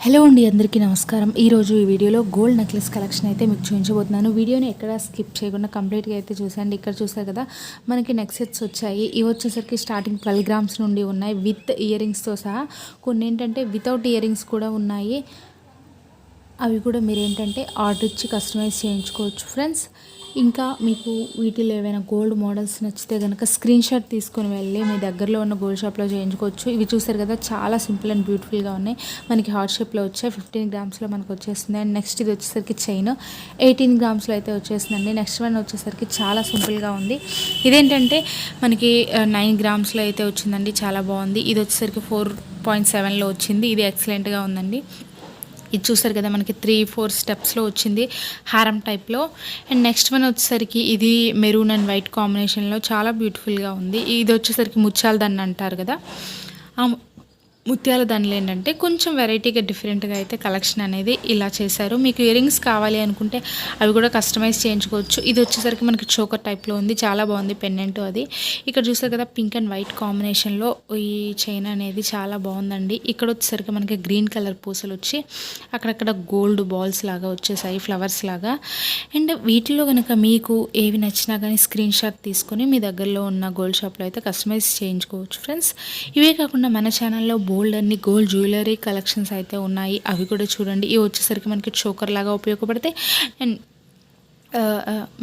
Hello అండి, అందరికీ నమస్కారం. ఈరోజు ఈ వీడియోలో గోల్డ్ నెక్లెస్ కలెక్షన్ అయితే మీకు చూపించబోతున్నాను. వీడియోని ఎక్కడ స్కిప్ చేయకుండా కంప్లీట్గా అయితే చూసండి. ఇక్కడ చూసారు కదా, మనకి నెక్ సెట్స్ వచ్చాయి. ఇవి వచ్చేసరికి స్టార్టింగ్ 12 గ్రామ్స్ నుండి ఉన్నాయి, విత్ ఇయర్ రింగ్స్తో సహా. కొన్ని ఏంటంటే వితౌట్ ఇయర్ రింగ్స్ కూడా ఉన్నాయి. అవి కూడా మీరు ఏంటంటే ఆర్డర్ ఇచ్చి కస్టమైజ్ చేయించుకోవచ్చు ఫ్రెండ్స్. ఇంకా మీకు వీటిలో ఏవైనా గోల్డ్ మోడల్స్ నచ్చితే కనుక స్క్రీన్ షాట్ తీసుకొని వెళ్ళి మీ దగ్గరలో ఉన్న గోల్డ్ షాప్లో చేయించుకోవచ్చు. ఇవి చూసారు కదా, చాలా సింపుల్ అండ్ బ్యూటిఫుల్గా ఉన్నాయి. మనకి హార్ట్ షేప్లో వచ్చాయి. 15 గ్రామ్స్లో మనకు వచ్చేస్తుంది. అండ్ నెక్స్ట్ ఇది వచ్చేసరికి చైన్ 18 గ్రామ్స్లో అయితే వచ్చేస్తుందండి. నెక్స్ట్ వన్ వచ్చేసరికి చాలా సింపుల్గా ఉంది. ఇదేంటంటే మనకి 9 గ్రామ్స్లో అయితే వచ్చిందండి. చాలా బాగుంది. ఇది వచ్చేసరికి 4.7లో వచ్చింది. ఇది ఎక్సలెంట్గా ఉందండి. ఇది చూసారు కదా, మనకి 3-4 స్టెప్స్లో వచ్చింది, హారం టైప్లో. అండ్ నెక్స్ట్ వన్ వచ్చేసరికి ఇది మెరూన్ అండ్ వైట్ కాంబినేషన్లో చాలా బ్యూటిఫుల్గా ఉంది. ఇది వచ్చేసరికి ముత్యాల దండ అంటారు కదా, ఆ ముత్యాల దండలు ఏంటంటే కొంచెం వెరైటీగా డిఫరెంట్గా అయితే కలెక్షన్ అనేది ఇలా చేశారు. మీకు ఇయర్ రింగ్స్ కావాలి అనుకుంటే అవి కూడా కస్టమైజ్ చేయించుకోవచ్చు. ఇది వచ్చేసరికి మనకి చోకర్ టైప్లో ఉంది, చాలా బాగుంది పెండెంట్ అది. ఇక్కడ చూసారు కదా, పింక్ అండ్ వైట్ కాంబినేషన్లో ఈ చైన్ అనేది చాలా బాగుందండి. ఇక్కడ వచ్చేసరికి మనకి గ్రీన్ కలర్ పూసలు వచ్చి అక్కడక్కడ గోల్డ్ బాల్స్ లాగా వచ్చేసాయి, ఫ్లవర్స్ లాగా. అండ్ వీటిలో కనుక మీకు ఏవి నచ్చినా కానీ స్క్రీన్ షాట్ తీసుకొని మీ దగ్గరలో ఉన్న గోల్డ్ షాప్లో అయితే కస్టమైజ్ చేయించుకోవచ్చు ఫ్రెండ్స్. ఇవే కాకుండా మన ఛానల్లో బోల్డ్ అన్ని గోల్డ్ జ్యువెలరీ కలెక్షన్స్ అయితే ఉన్నాయి, అవి కూడా చూడండి. ఇవి వచ్చేసరికి మనకి చోకర్ లాగా ఉపయోగపడతాయి. అండ్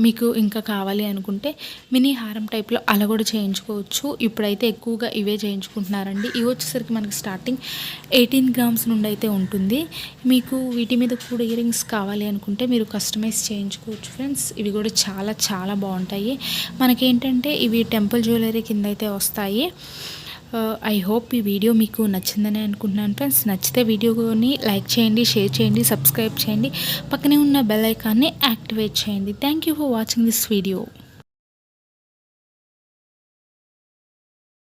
మీకు ఇంకా కావాలి అనుకుంటే మినీ హారం టైప్లో అలా కూడా చేయించుకోవచ్చు. ఇప్పుడైతే ఎక్కువగా ఇవే చేయించుకుంటున్నారండి. ఇవి వచ్చేసరికి మనకి స్టార్టింగ్ 18 గ్రామ్స్ నుండి అయితే ఉంటుంది. మీకు వీటి మీద కూడా ఇయర్ రింగ్స్ కావాలి అనుకుంటే మీరు కస్టమైజ్ చేయించుకోవచ్చు ఫ్రెండ్స్. ఇవి కూడా చాలా చాలా బాగుంటాయి. మనకేంటంటే ఇవి టెంపుల్ జ్యువెలరీ కింద అయితే వస్తాయి. ఐ హోప్ ఈ వీడియో మీకు నచ్చిందని అనుకుంటున్నాను ఫ్రెండ్స్. నచ్చితే వీడియోని లైక్ చేయండి, షేర్ చేయండి, సబ్స్క్రైబ్ చేయండి, పక్కనే ఉన్న బెల్ ఐకాన్ని యాక్టివేట్ చేయండి. Thank you for watching this video.